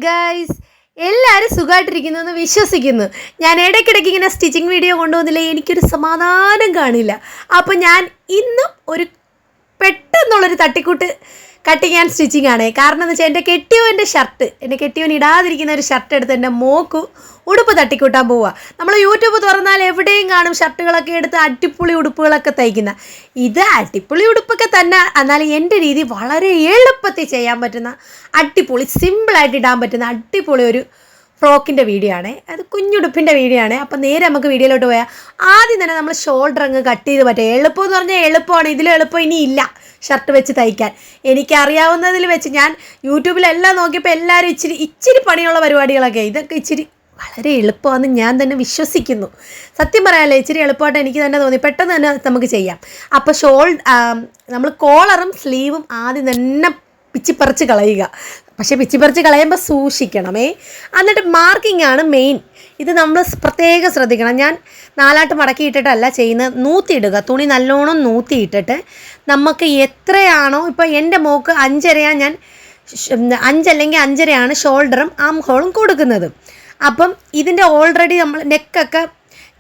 Guys, എല്ലാവരും സുഖമായിട്ടിരിക്കുന്നു എന്ന് വിശ്വസിക്കുന്നു. ഞാൻ ഇടയ്ക്കിടയ്ക്ക് ഇങ്ങനെ സ്റ്റിച്ചിങ് വീഡിയോ കൊണ്ടുവന്നില്ല, എനിക്കൊരു സമാധാനം കാണില്ല. അപ്പോൾ ഞാൻ ഇന്നും ഒരു പെട്ടെന്നുള്ളൊരു തട്ടിക്കൂട്ട് കട്ടിങ് ആൻഡ് സ്റ്റിച്ചിങ് ആണ്. കാരണം എന്ന് വെച്ചാൽ എൻ്റെ കെട്ടിയോൻ ഇടാതിരിക്കുന്ന ഒരു ഷർട്ട് എടുത്ത് എൻ്റെ മോക്ക് ഉടുപ്പ് തട്ടിക്കൂട്ടാൻ പോവുക. നമ്മൾ യൂട്യൂബ് തുറന്നാൽ എവിടെയും കാണും ഷർട്ടുകളൊക്കെ എടുത്ത് അടിപൊളി ഉടുപ്പുകളൊക്കെ തയ്ക്കുന്ന. ഇത് അടിപൊളി ഉടുപ്പൊക്കെ തന്നെ, എന്നാൽ എൻ്റെ രീതി വളരെ എളുപ്പത്തിൽ ചെയ്യാൻ പറ്റുന്ന അടിപൊളി സിമ്പിളായിട്ട് ഇടാൻ പറ്റുന്ന അടിപൊളി ഒരു ഫ്രോക്കിൻ്റെ വീഡിയോ ആണ്. അത് കുഞ്ഞുടുപ്പിൻ്റെ വീഡിയോ ആണ്. അപ്പോൾ നേരെ നമുക്ക് വീഡിയോയിലോട്ട് പോയാൽ ആദ്യം തന്നെ നമ്മൾ ഷോൾഡർ അങ്ങ് കട്ട് ചെയ്ത് പറ്റും. എളുപ്പം എന്ന് പറഞ്ഞാൽ എളുപ്പമാണ്, ഇതിലും എളുപ്പം ഇനി ഇല്ല ഷർട്ട് വെച്ച് തയ്ക്കാൻ. എനിക്കറിയാവുന്നതിൽ വെച്ച് ഞാൻ യൂട്യൂബിലെല്ലാം നോക്കിയപ്പോൾ എല്ലാവരും ഇച്ചിരി പണിയുള്ള പരിപാടികളൊക്കെ, ഇതൊക്കെ ഇച്ചിരി വളരെ എളുപ്പമാണെന്ന് ഞാൻ തന്നെ വിശ്വസിക്കുന്നു. സത്യം പറയാമല്ലോ, ഇച്ചിരി എളുപ്പമായിട്ട് എനിക്ക് തന്നെ തോന്നി, പെട്ടെന്ന് തന്നെ നമുക്ക് ചെയ്യാം. അപ്പോൾ നമ്മൾ കോളറും സ്ലീവും ആദ്യം തന്നെ പിച്ചിപ്പറിച്ച് കളയുക. പക്ഷേ പിച്ചിപ്പറിച്ച് കളയുമ്പോൾ സൂക്ഷിക്കണമേ. എന്നിട്ട് മാർക്കിംഗ് ആണ് മെയിൻ. ഇത് നമ്മൾ പ്രത്യേകം ശ്രദ്ധിക്കണം. ഞാൻ നാലാട്ട് മടക്കിയിട്ടിട്ടല്ല ചെയ്യുന്നത്, നൂത്തിയിടുക. തുണി നല്ലോണം നൂത്തിയിട്ടിട്ട് നമുക്ക് എത്രയാണോ, ഇപ്പോൾ എൻ്റെ മോക്ക് 5.5 ഞാൻ 5 അല്ലെങ്കിൽ 5.5 ഷോൾഡറും ആം ഹോളും കൊടുക്കുന്നത്. അപ്പം ഇതിൻ്റെ ഓൾറെഡി നമ്മൾ നെക്കൊക്കെ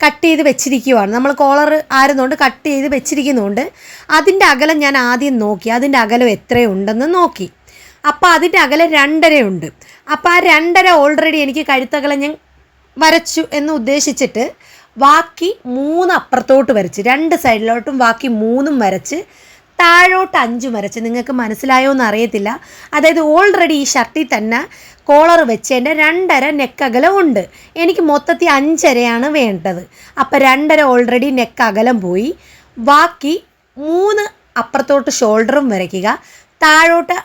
കട്ട് ചെയ്ത് വെച്ചിരിക്കുവാണ്. നമ്മൾ കോളർ ആയിരുന്നുകൊണ്ട് കട്ട് ചെയ്ത് വെച്ചിരിക്കുന്നുണ്ട്. അതിൻ്റെ അകലം ഞാൻ ആദ്യം നോക്കി, അതിൻ്റെ അകലം എത്രയുണ്ടെന്ന് നോക്കി. അപ്പോൾ അതിൻ്റെ അകലം 2.5 ഉണ്ട്. അപ്പോൾ ആ 2.5 ഓൾറെഡി എനിക്ക് കഴുത്തകലം ഞാൻ വരച്ചു എന്ന് ഉദ്ദേശിച്ചിട്ട് ബാക്കി 3 അപ്പുറത്തോട്ട് വരച്ച്, 2 സൈഡിലോട്ടും ബാക്കി 3 വരച്ച്, താഴോട്ട് 5 വരച്ച്. നിങ്ങൾക്ക് മനസ്സിലായോ എന്ന് അറിയത്തില്ല. അതായത് ഓൾറെഡി ഈ ഷർട്ടിൽ തന്നെ കോളർ വെച്ചതിൻ്റെ 2.5 നെക്കകലം ഉണ്ട്. എനിക്ക് മൊത്തത്തിൽ 5.5 വേണ്ടത്. അപ്പോൾ 2.5 ഓൾറെഡി നെക്കകലം പോയി. ബാക്കി 3 അപ്പുറത്തോട്ട് ഷോൾഡറും വരയ്ക്കുക. താഴോട്ട്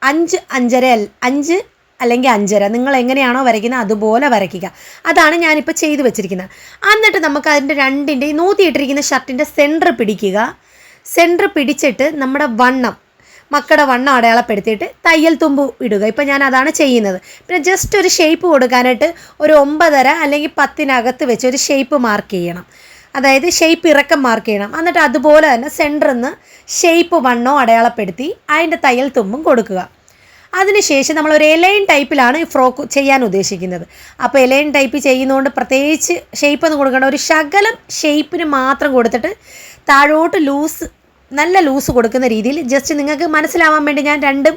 5 അല്ലെങ്കിൽ 5.5, നിങ്ങൾ എങ്ങനെയാണോ വരയ്ക്കുന്നത് അതുപോലെ വരയ്ക്കുക. അതാണ് ഞാനിപ്പോൾ ചെയ്ത് വെച്ചിരിക്കുന്നത്. എന്നിട്ട് നമുക്ക് അതിൻ്റെ 2ൻ്റെ നൂത്തിയിട്ടിരിക്കുന്ന ഷർട്ടിൻ്റെ സെൻറ്റർ പിടിക്കുക. സെൻറ്റർ പിടിച്ചിട്ട് നമ്മുടെ മക്കളുടെ വണ്ണം അടയാളപ്പെടുത്തിയിട്ട് തയ്യൽ തുമ്പ് ഇടുക. ഇപ്പം ഞാൻ അതാണ് ചെയ്യുന്നത്. പിന്നെ ജസ്റ്റ് ഒരു ഷേപ്പ് കൊടുക്കാനായിട്ട് ഒരു 9.5 അല്ലെങ്കിൽ 10 വെച്ച് ഒരു ഷേപ്പ് മാർക്ക് ചെയ്യണം. അതായത് ഷേപ്പ് ഇറക്കം മാർക്ക് ചെയ്യണം. എന്നിട്ട് അതുപോലെ തന്നെ സെൻറ്ററിൽ നിന്ന് ഷേപ്പ് വണ്ണോ അടയാളപ്പെടുത്തി അതിൻ്റെ തയ്യൽ തുമ്പും കൊടുക്കുക. അതിനുശേഷം നമ്മളൊരു എലൈൻ ടൈപ്പിലാണ് ഈ ഫ്രോക്ക് ചെയ്യാൻ ഉദ്ദേശിക്കുന്നത്. അപ്പോൾ എലൈൻ ടൈപ്പ് ചെയ്യുന്നതുകൊണ്ട് പ്രത്യേകിച്ച് ഷേപ്പൊന്നും കൊടുക്കേണ്ട, ഒരു ശകലം ഷേപ്പിന് മാത്രം കൊടുത്തിട്ട് താഴോട്ട് നല്ല ലൂസ് കൊടുക്കുന്ന രീതിയിൽ ജസ്റ്റ് നിങ്ങൾക്ക് മനസ്സിലാവാൻ വേണ്ടി ഞാൻ രണ്ടും,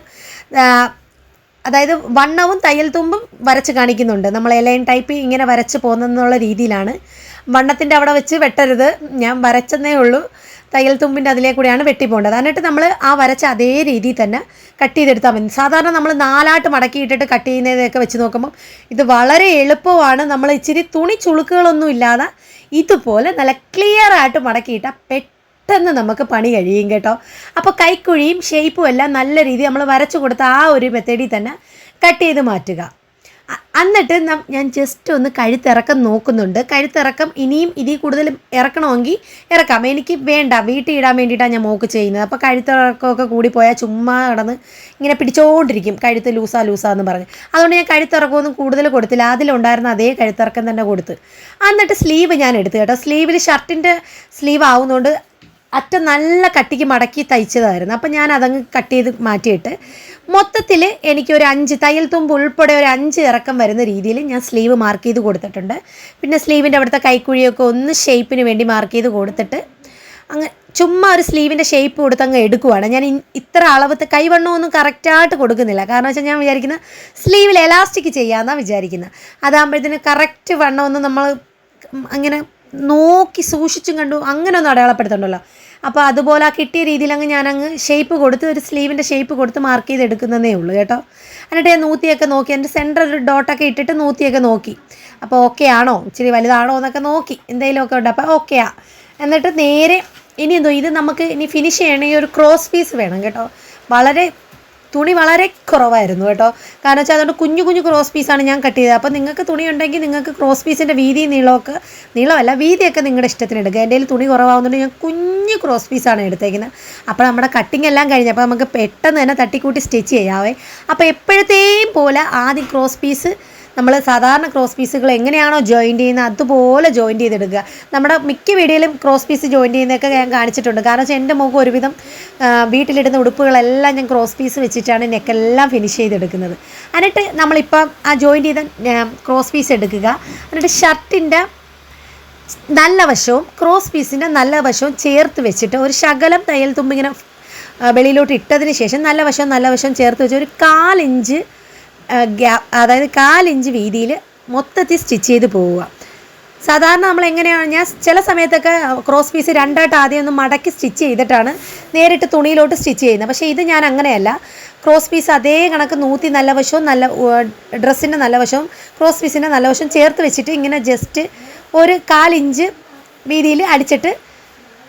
അതായത് വണ്ണവും തയ്യൽ തുമ്പും വരച്ച് കാണിക്കുന്നുണ്ട്. നമ്മൾ എലൈൻ ടൈപ്പ് ഇങ്ങനെ വരച്ച് പോകുന്നുള്ള രീതിയിലാണ്. വണ്ണത്തിൻ്റെ അവിടെ വെച്ച് വെട്ടരുത്, ഞാൻ വരച്ചെന്നേ ഉള്ളൂ. തയ്യൽ തുമ്പിൻ്റെ അതിലേ കൂടെയാണ് വെട്ടിപ്പോണ്ടത്. എന്നിട്ട് നമ്മൾ ആ വരച്ച അതേ രീതിയിൽ തന്നെ കട്ട് ചെയ്തെടുത്താൽ മതി. സാധാരണ നമ്മൾ 4 മടക്കിയിട്ടിട്ട് കട്ട് ചെയ്യുന്നതൊക്കെ വെച്ച് നോക്കുമ്പം ഇത് വളരെ എളുപ്പമാണ്. നമ്മൾ ഇച്ചിരി തുണി ചുളുക്കുകളൊന്നും ഇല്ലാതെ ഇതുപോലെ നല്ല ക്ലിയറായിട്ട് മടക്കിയിട്ടാൽ പെട്ടെന്ന് നമുക്ക് പണി കഴിയും കേട്ടോ. അപ്പോൾ കൈക്കുഴിയും ഷേപ്പും എല്ലാം നല്ല രീതിയിൽ നമ്മൾ വരച്ചു കൊടുത്ത ആ ഒരു മെത്തേഡിൽ തന്നെ കട്ട് ചെയ്ത് മാറ്റുക. എന്നിട്ട് ഞാൻ ജസ്റ്റ് ഒന്ന് കഴുത്തിറക്കം നോക്കുന്നുണ്ട്. കഴുത്തിറക്കം ഇനിയും ഇതിൽ കൂടുതൽ ഇറക്കണമെങ്കിൽ ഇറക്കാം. എനിക്ക് വേണ്ട, വീട്ടിൽ ഇടാൻ വേണ്ടിയിട്ടാണ് ഞാൻ മോക്ക് ചെയ്യുന്നത്. അപ്പോൾ കഴുത്തിറക്കമൊക്കെ കൂടിപ്പോയാൽ ചുമ്മാ കിടന്ന് ഇങ്ങനെ പിടിച്ചുകൊണ്ടിരിക്കും, കഴുത്ത് ലൂസാന്ന് പറഞ്ഞ്. അതുകൊണ്ട് ഞാൻ കഴുത്തിറക്കമൊന്നും കൂടുതൽ കൊടുത്തില്ല, അതിലുണ്ടായിരുന്ന അതേ കഴുത്തിറക്കം തന്നെ കൊടുത്ത്. എന്നിട്ട് സ്ലീവ് ഞാൻ എടുത്തു കേട്ടോ. സ്ലീവിൽ ഷർട്ടിൻ്റെ സ്ലീവ് ആവുന്നതുകൊണ്ട് അറ്റം നല്ല കട്ടിക്ക് മടക്കി തയ്ച്ചതായിരുന്നു. അപ്പം ഞാൻ അതങ്ങ് കട്ട് ചെയ്ത് മാറ്റിയിട്ട് മൊത്തത്തിൽ എനിക്കൊരു 5 തയ്യൽ തുമ്പ് ഉൾപ്പെടെ ഒരു 5 ഇറക്കം വരുന്ന രീതിയിൽ ഞാൻ സ്ലീവ് മാർക്ക് ചെയ്ത് കൊടുത്തിട്ടുണ്ട്. പിന്നെ സ്ലീവിൻ്റെ അവിടുത്തെ കൈക്കുഴിയൊക്കെ ഒന്ന് ഷേപ്പിന് വേണ്ടി മാർക്ക് ചെയ്ത് കൊടുത്തിട്ട് അങ്ങ് ചുമ്മാ ഒരു സ്ലീവിൻ്റെ ഷേപ്പ് കൊടുത്ത് അങ്ങ് എടുക്കുവാണ്. ഞാൻ ഇത്ര അളവത്തെ കൈവണ്ണമൊന്നും കറക്റ്റായിട്ട് കൊടുക്കുന്നില്ല. കാരണം വെച്ചാൽ ഞാൻ വിചാരിക്കുന്നത് സ്ലീവിൽ എലാസ്റ്റിക് ചെയ്യാമെന്നാണ് വിചാരിക്കുന്നത്. അതാകുമ്പോഴത്തേന് കറക്റ്റ് വണ്ണമൊന്നും നമ്മൾ അങ്ങനെ നോക്കി സൂക്ഷിച്ചും കണ്ടു അങ്ങനെ ഒന്നും അടയാളപ്പെടുത്തണ്ടല്ലോ. അപ്പോൾ അതുപോലെ ആ കിട്ടിയ രീതിയിൽ ഞാനങ്ങ് ഷേപ്പ് കൊടുത്ത് ഒരു സ്ലീവിൻ്റെ ഷേപ്പ് കൊടുത്ത് മാർക്ക് ചെയ്ത് എടുക്കുന്നതേ ഉള്ളൂ കേട്ടോ. എന്നിട്ട് ഞാൻ നൂത്തിയൊക്കെ നോക്കി, എൻ്റെ സെൻറ്റർ ഒരു ഡോട്ടൊക്കെ ഇട്ടിട്ട് നൂത്തിയൊക്കെ നോക്കി. അപ്പോൾ ഓക്കെ ആണോ, ഇച്ചിരി വലുതാണോ എന്നൊക്കെ നോക്കി, എന്തെങ്കിലുമൊക്കെ ഉണ്ട്. അപ്പോൾ ഓക്കെയാ. എന്നിട്ട് നേരെ ഇനി ഇത് നമുക്ക് ഇനി ഫിനിഷ് ചെയ്യണമെങ്കിൽ ഒരു ക്രോസ് പീസ് വേണം കേട്ടോ. തുണി വളരെ കുറവായിരുന്നു കേട്ടോ. കാരണം വെച്ചാൽ അതുകൊണ്ട് കുഞ്ഞു ക്രോസ് പീസാണ് ഞാൻ കട്ട് ചെയ്തത്. അപ്പോൾ നിങ്ങൾക്ക് തുണി ഉണ്ടെങ്കിൽ നിങ്ങൾക്ക് ക്രോസ് പീസിൻ്റെ നീളമല്ല വീതിയൊക്കെ നിങ്ങളുടെ ഇഷ്ടത്തിന് എടുക്കുക. എൻ്റെ കയ്യിൽ തുണി കുറവാകുന്നുണ്ട് ഞാൻ കുഞ്ഞു ക്രോസ് പീസാണ് എടുത്തേക്കുന്നത്. അപ്പോൾ നമ്മുടെ കട്ടിങ് എല്ലാം കഴിഞ്ഞപ്പോൾ നമുക്ക് പെട്ടെന്ന് തന്നെ തട്ടിക്കൂട്ടി സ്റ്റിച്ച് ചെയ്യാവേ. അപ്പോൾ എപ്പോഴത്തെയും പോലെ ആദ്യം ക്രോസ് പീസ് നമ്മൾ സാധാരണ ക്രോസ് പീസുകൾ എങ്ങനെയാണോ ജോയിൻറ്റ് ചെയ്യുന്നത് അതുപോലെ ജോയിൻറ്റ് ചെയ്തെടുക്കുക. നമ്മുടെ മിക്ക വീഡിയോയിലും ക്രോസ് പീസ് ജോയിൻറ്റ് ചെയ്യുന്നതൊക്കെ ഞാൻ കാണിച്ചിട്ടുണ്ട്. കാരണം വെച്ചാൽ എൻ്റെ മുഖം ഒരുവിധം വീട്ടിലിടുന്ന ഉടുപ്പുകളെല്ലാം ഞാൻ ക്രോസ് പീസ് വെച്ചിട്ടാണ് നെക്കെല്ലാം ഫിനിഷ് ചെയ്തെടുക്കുന്നത്. എന്നിട്ട് നമ്മളിപ്പം ആ ജോയിൻറ്റ് ചെയ്ത ക്രോസ് പീസ് എടുക്കുക. എന്നിട്ട് ഷർട്ടിൻ്റെ നല്ല വശവും ക്രോസ് പീസിൻ്റെ നല്ല വശവും ചേർത്ത് വെച്ചിട്ട് ഒരു ശകലം തയ്യൽ തുമ്പിങ്ങനെ വെളിയിലോട്ട് ഇട്ടതിന് ശേഷം നല്ല വശവും ചേർത്ത് വെച്ച് ഒരു 1/4 ഇഞ്ച് അതായത് 1/4 ഇഞ്ച് വീതിയിൽ മൊത്തത്തിൽ സ്റ്റിച്ച് ചെയ്ത് പോവുക. സാധാരണ നമ്മൾ എങ്ങനെയാണ്, ഞാൻ ചില സമയത്തൊക്കെ ക്രോസ് പീസ് രണ്ടായിട്ട് ആദ്യം ഒന്ന് മടക്കി സ്റ്റിച്ച് ചെയ്തിട്ടാണ് നേരിട്ട് തുണിയിലോട്ട് സ്റ്റിച്ച് ചെയ്യുന്നത്. പക്ഷേ ഇത് ഞാൻ അങ്ങനെയല്ല. ക്രോസ് പീസ് അതേ കണക്ക് നൂത്തി നല്ല വശവും ഡ്രസ്സിൻ്റെ നല്ല വശവും ക്രോസ് പീസിൻ്റെ നല്ല വശവും ചേർത്ത് വെച്ചിട്ട് ഇങ്ങനെ ജസ്റ്റ് ഒരു 1/4 ഇഞ്ച് വീതിയിൽ അടിച്ചിട്ട്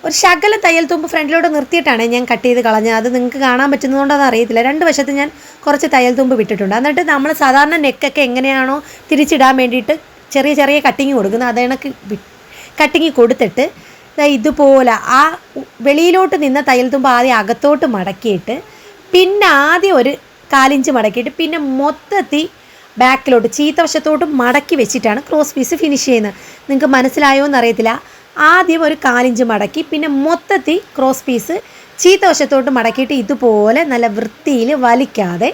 ഒരു ശകലം തയ്യൽ തുമ്പ് ഫ്രണ്ടിലോട്ട് നിർത്തിയിട്ടാണ് ഞാൻ കട്ട് ചെയ്ത് കളഞ്ഞത്. അത് നിങ്ങൾക്ക് കാണാൻ പറ്റുന്നതുകൊണ്ട് അത് അറിയത്തില്ല. 2 വശത്ത് ഞാൻ കുറച്ച് തയ്യൽ തുമ്പ് വിട്ടിട്ടുണ്ട്. എന്നിട്ട് നമ്മൾ സാധാരണ നെക്കൊക്കെ എങ്ങനെയാണോ തിരിച്ചിടാൻ വേണ്ടിയിട്ട് ചെറിയ കട്ടിങ് കൊടുക്കുന്നത്, അത് കണക്ക് കട്ടിങ് കൊടുത്തിട്ട് ഇതുപോലെ ആ വെളിയിലോട്ട് നിന്ന തയ്യൽ തുമ്പ് ആദ്യം അകത്തോട്ട് മടക്കിയിട്ട് പിന്നെ ആദ്യം ഒരു 1/4 ഇഞ്ച് മടക്കിയിട്ട് പിന്നെ മൊത്തത്തിൽ ബാക്കിലോട്ട് ചീത്ത വശത്തോട്ട് മടക്കി വെച്ചിട്ടാണ് ക്രോസ് പീസ് ഫിനിഷ് ചെയ്യുന്നത്. നിങ്ങൾക്ക് മനസ്സിലായോ എന്നറിയത്തില്ല. ആദ്യം ഒരു 1/4 ഇഞ്ച് മടക്കി പിന്നെ മൊത്തത്തിൽ ക്രോസ് പീസ് ചീത്ത വശത്തോട്ട് മടക്കിയിട്ട് ഇതുപോലെ നല്ല വൃത്തിയിൽ വലിക്കാതെ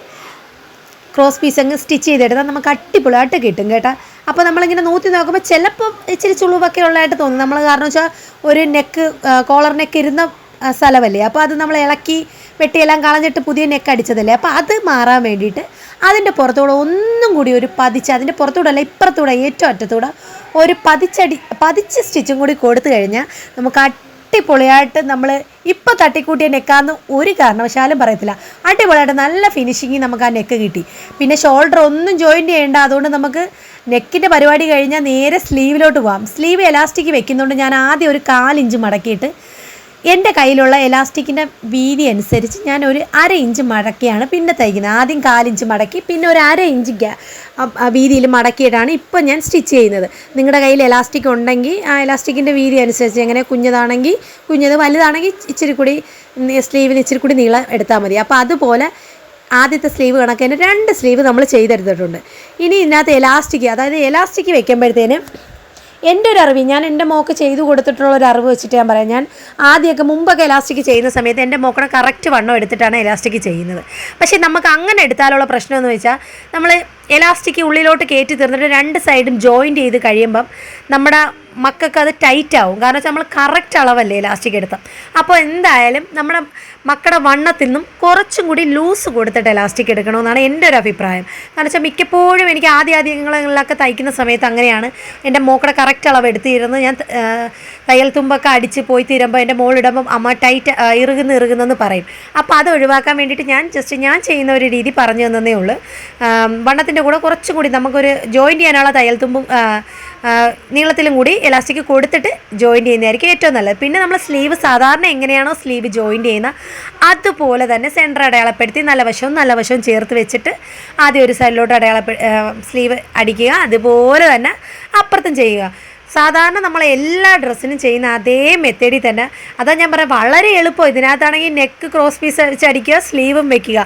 ക്രോസ് പീസ് അങ്ങ് സ്റ്റിച്ച് ചെയ്തെടുത്താൽ നമുക്ക് അടിപൊളിയായിട്ട് കിട്ടും കേട്ടോ. അപ്പോൾ നമ്മളിങ്ങനെ നൂത്തി നോക്കുമ്പോൾ ചിലപ്പോൾ ഇച്ചിരി ചുളിവൊക്കെ ഉള്ളതായിട്ട് തോന്നും. നമ്മൾ കാരണം വെച്ചാൽ ഒരു കോളർ നെക്ക് ഇരുന്ന സ്ഥലമല്ലേ, അപ്പോൾ അത് നമ്മൾ ഇളക്കി വെട്ടിയെല്ലാം കളഞ്ഞിട്ട് പുതിയ നെക്ക് അടിച്ചതല്ലേ. അപ്പോൾ അത് മാറാൻ വേണ്ടിയിട്ട് അതിൻ്റെ പുറത്തൂടെ ഒന്നും കൂടി ഒരു അതിൻ്റെ പുറത്തൂടെ അല്ല ഇപ്പുറത്തൂടെ ഏറ്റവും അറ്റത്തൂടെ ഒരു പതിച്ച് സ്റ്റിച്ചും കൂടി കൊടുത്തു കഴിഞ്ഞാൽ നമുക്ക് അടിപൊളിയായിട്ട് നമ്മൾ ഇപ്പോൾ തട്ടിക്കൂട്ടിയ നെക്കാന്ന് ഒരു കാരണവശാലും പറയത്തില്ല. അടിപൊളിയായിട്ട് നല്ല ഫിനിഷിങ് നമുക്ക് ആ നെക്ക് കിട്ടി. പിന്നെ ഷോൾഡർ ഒന്നും ജോയിൻറ്റ് ചെയ്യേണ്ട. അതുകൊണ്ട് നമുക്ക് നെക്കിൻ്റെ പരിപാടി കഴിഞ്ഞാൽ നേരെ സ്ലീവിലോട്ട് പോകാം. സ്ലീവ് എലാസ്റ്റിക് വെക്കുന്നതുകൊണ്ട് ഞാൻ ആദ്യം ഒരു 1/4 ഇഞ്ച് മടക്കിയിട്ട് എൻ്റെ കയ്യിലുള്ള എലാസ്റ്റിക്കിൻ്റെ വീതി അനുസരിച്ച് ഞാൻ ഒരു 1/2 ഇഞ്ച് മടക്കിയാണ് പിന്നെ തയ്ക്കുന്നത്. ആദ്യം 1/4 ഇഞ്ച് മടക്കി പിന്നെ ഒരു 1/2 ഇഞ്ച് വീതിയിൽ മടക്കിയിട്ടാണ് ഇപ്പം ഞാൻ സ്റ്റിച്ച് ചെയ്യുന്നത്. നിങ്ങളുടെ കയ്യിൽ എലാസ്റ്റിക് ഉണ്ടെങ്കിൽ ആ എലാസ്റ്റിക്കിൻ്റെ വീതി അനുസരിച്ച്, എങ്ങനെ കുഞ്ഞതാണെങ്കിൽ കുഞ്ഞത്, വലുതാണെങ്കിൽ ഇച്ചിരി കൂടി സ്ലീവിന് ഇച്ചിരി കൂടി നീളം എടുത്താൽ മതി. അപ്പോൾ അതുപോലെ ആദ്യത്തെ സ്ലീവ് കണക്കിന് 2 സ്ലീവ് നമ്മൾ ചെയ്തെടുത്തിട്ടുണ്ട്. ഇനി ഇതിനകത്ത് എലാസ്റ്റിക് വെക്കുമ്പോഴത്തേന് എൻ്റെ ഒരു അറിവ്, ഞാൻ എൻ്റെ മോക്ക് ചെയ്തു കൊടുത്തിട്ടുള്ള ഒരു അറിവ് വെച്ചിട്ട് ഞാൻ പറയാം. ഞാൻ ആദ്യമൊക്കെ മുമ്പൊക്കെ എലാസ്റ്റിക് ചെയ്യുന്ന സമയത്ത് എൻ്റെ മോക്കടെ കറക്റ്റ് വണ്ണം എടുത്തിട്ടാണ് എലാസ്റ്റിക് ചെയ്യുന്നത്. പക്ഷേ നമുക്ക് അങ്ങനെ എടുത്താലുള്ള പ്രശ്നം എന്ന് വെച്ചാൽ നമ്മൾ എലാസ്റ്റിക് ഉള്ളിലോട്ട് കയറ്റി തീർന്നിട്ട് 2 സൈഡും ജോയിൻറ്റ് ചെയ്ത് കഴിയുമ്പം നമ്മുടെ മക്കൾക്ക് അത് ടൈറ്റ് ആവും. കാരണം വെച്ചാൽ നമ്മൾ കറക്റ്റ് അളവല്ലേ എലാസ്റ്റിക് എടുത്താൽ. അപ്പോൾ എന്തായാലും നമ്മുടെ മക്കളുടെ വണ്ണത്തിൽ നിന്നും കുറച്ചും കൂടി ലൂസ് കൊടുത്തിട്ട് എലാസ്റ്റിക് എടുക്കണമെന്നാണ് എൻ്റെ ഒരു അഭിപ്രായം. കാരണം വെച്ചാൽ മിക്കപ്പോഴും എനിക്ക് ആദ്യങ്ങളിലൊക്കെ തയ്ക്കുന്ന സമയത്ത് അങ്ങനെയാണ്. എൻ്റെ മോക്കടെ കറക്റ്റ് അളവ് എടുത്തിരുന്ന് ഞാൻ തയ്യൽ തുമ്പൊക്കെ അടിച്ച് പോയി തീരുമ്പോൾ എൻ്റെ മോളിടുമ്പം അമ്മ ടൈറ്റ് ഇറുകുന്നെന്ന് പറയും. അപ്പോൾ അത് ഒഴിവാക്കാൻ വേണ്ടിയിട്ട് ഞാൻ ചെയ്യുന്ന ഒരു രീതി പറഞ്ഞു തന്നതേ ഉള്ളൂ. വണ്ണത്തിൻ്റെ കൂടെ കുറച്ചും കൂടി നമുക്കൊരു ജോയിൻറ്റ് ചെയ്യാനുള്ള തയ്യൽ തുമ്പും നീളത്തിലും കൂടി എലാസ്റ്റിക് കൊടുത്തിട്ട് ജോയിൻറ്റ് ചെയ്യുന്നതായിരിക്കും ഏറ്റവും നല്ലത്. പിന്നെ നമ്മൾ സ്ലീവ് സാധാരണ എങ്ങനെയാണോ സ്ലീവ് ജോയിൻറ്റ് ചെയ്യുന്ന അതുപോലെ തന്നെ സെൻറ്റർ അടയാളപ്പെടുത്തി നല്ല വശവും ചേർത്ത് വെച്ചിട്ട് ആദ്യം ഒരു സൈഡിലോട്ട് സ്ലീവ് അടിക്കുക. അതുപോലെ തന്നെ അപ്പുറത്തും ചെയ്യുക. സാധാരണ നമ്മൾ എല്ലാ ഡ്രസ്സിനും ചെയ്യുന്ന അതേ മെത്തേഡിൽ തന്നെ. അതാ ഞാൻ പറയാം, വളരെ എളുപ്പം. ഇതിനകത്താണെങ്കിൽ നെക്ക് ക്രോസ് പീസ് വെച്ച് അടിക്കുക, സ്ലീവും വെക്കുക,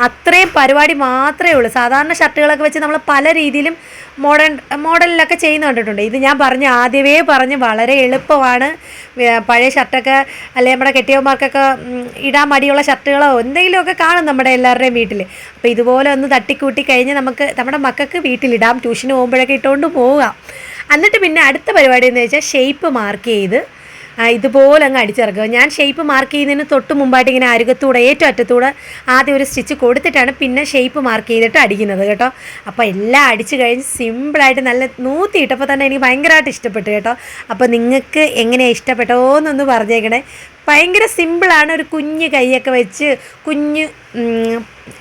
അത്രയും പരിപാടി മാത്രമേ ഉള്ളൂ. സാധാരണ ഷർട്ടുകളൊക്കെ വെച്ച് നമ്മൾ പല രീതിയിലും മോഡലിലൊക്കെ ചെയ്യുന്ന കണ്ടിട്ടുണ്ട്. ഇത് ഞാൻ ആദ്യമേ പറഞ്ഞ് വളരെ എളുപ്പമാണ്. പഴയ ഷർട്ടൊക്കെ അല്ലെങ്കിൽ നമ്മുടെ കെട്ടിയവന്മാർക്കൊക്കെ ഇടാൻ മടിയുള്ള ഷർട്ടുകളോ എന്തെങ്കിലുമൊക്കെ കാണും നമ്മുടെ എല്ലാവരുടെയും വീട്ടിൽ. അപ്പോൾ ഇതുപോലെ ഒന്ന് തട്ടിക്കൂട്ടി കഴിഞ്ഞ് നമുക്ക് നമ്മുടെ മക്കൾക്ക് വീട്ടിലിടാം, ട്യൂഷന് പോകുമ്പോഴൊക്കെ ഇട്ടുകൊണ്ട് പോവുക. എന്നിട്ട് പിന്നെ അടുത്ത പരിപാടി എന്ന് വെച്ചാൽ ഷേപ്പ് മാർക്ക് ചെയ്ത് ഇതുപോലെ അങ്ങ് അടിച്ചിറക്കുക. ഞാൻ ഷേപ്പ് മാർക്ക് ചെയ്യുന്നതിന് തൊട്ട് മുമ്പായിട്ട് ഇങ്ങനെ അരുകത്തൂടെ ഏറ്റവും അറ്റത്തൂടെ ആദ്യം ഒരു സ്റ്റിച്ച് കൊടുത്തിട്ടാണ് പിന്നെ ഷേപ്പ് മാർക്ക് ചെയ്തിട്ട് അടിക്കുന്നത് കേട്ടോ. അപ്പോൾ എല്ലാം അടിച്ച് കഴിഞ്ഞ് സിമ്പിളായിട്ട് നല്ല നൂത്തിയിട്ടപ്പോൾ തന്നെ എനിക്ക് ഭയങ്കരമായിട്ട് ഇഷ്ടപ്പെട്ടു കേട്ടോ. അപ്പോൾ നിങ്ങൾക്ക് എങ്ങനെയാണ് ഇഷ്ടപ്പെട്ടോന്നൊന്ന് പറഞ്ഞേക്കണേ. ഭയങ്കര സിമ്പിളാണ്. ഒരു കുഞ്ഞ് കൈയൊക്കെ വെച്ച്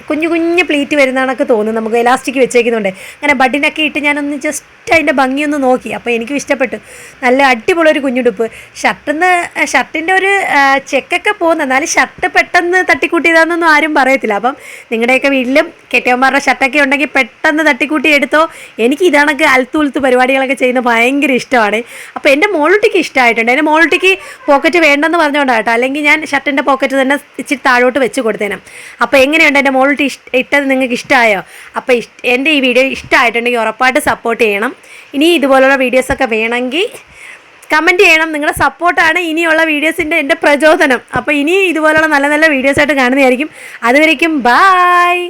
കുഞ്ഞു പ്ലീറ്റ് വരുന്നതാണൊക്കെ തോന്നുന്നു നമുക്ക് എലാസ്റ്റിക് വെച്ചേക്കുന്നുണ്ട്. അങ്ങനെ ബഡിനൊക്കെ ഇട്ട് ഞാനൊന്ന് ജസ്റ്റ് അതിൻ്റെ ഭംഗിയൊന്ന് നോക്കി. അപ്പോൾ എനിക്കും ഇഷ്ടപ്പെട്ടു. നല്ല അടിപൊളിയൊരു കുഞ്ഞുടുപ്പ്. ഷർട്ടിൻ്റെ ഒരു ചെക്കൊക്കെ പോകുന്നു. എന്നാലും ഷർട്ട് പെട്ടെന്ന് തട്ടിക്കൂട്ടിയതാണെന്നൊന്നും ആരും പറയത്തില്ല. അപ്പം നിങ്ങളുടെയൊക്കെ വീട്ടിലും കെട്ടിയവന്മാരുടെ ഷർട്ടൊക്കെ ഉണ്ടെങ്കിൽ പെട്ടെന്ന് തട്ടിക്കൂട്ടി എടുത്തോ. എനിക്ക് ഇതാണൊക്കെ അൽത്തുൽത്ത് പരിപാടികളൊക്കെ ചെയ്യുന്നത് ഭയങ്കര ഇഷ്ടമാണ്. അപ്പോൾ എൻ്റെ മോളുട്ടിക്ക് ഇഷ്ടമായിട്ടുണ്ട്. എൻ്റെ മോളുട്ടിക്ക് പോക്കറ്റ് വേണ്ടെന്ന് പറഞ്ഞുകൊണ്ടാണ് കേട്ടോ. അല്ലെങ്കിൽ ഞാൻ ഷർട്ടിൻ്റെ പോക്കറ്റ് തന്നെ ഇച്ചിരി താഴോട്ട് വെച്ച് കൊടുത്തേനെ. അപ്പോൾ എങ്ങനെയുണ്ട് എൻ്റെ മോളിട്ട് ഇട്ടത് നിങ്ങൾക്ക് ഇഷ്ടമായോ? അപ്പോൾ എൻ്റെ ഈ വീഡിയോ ഇഷ്ടമായിട്ടുണ്ടെങ്കിൽ ഉറപ്പായിട്ട് സപ്പോർട്ട് ചെയ്യണം. ഇനി ഇതുപോലുള്ള വീഡിയോസൊക്കെ വേണമെങ്കിൽ കമൻറ്റ് ചെയ്യണം. നിങ്ങളുടെ സപ്പോർട്ടാണ് ഇനിയുള്ള വീഡിയോസിൻ്റെ എൻ്റെ പ്രചോദനം. അപ്പോൾ ഇനി ഇതുപോലുള്ള നല്ല നല്ല വീഡിയോസായിട്ട് കാണുന്നതായിരിക്കും. അതുവരേക്കും ബായ്.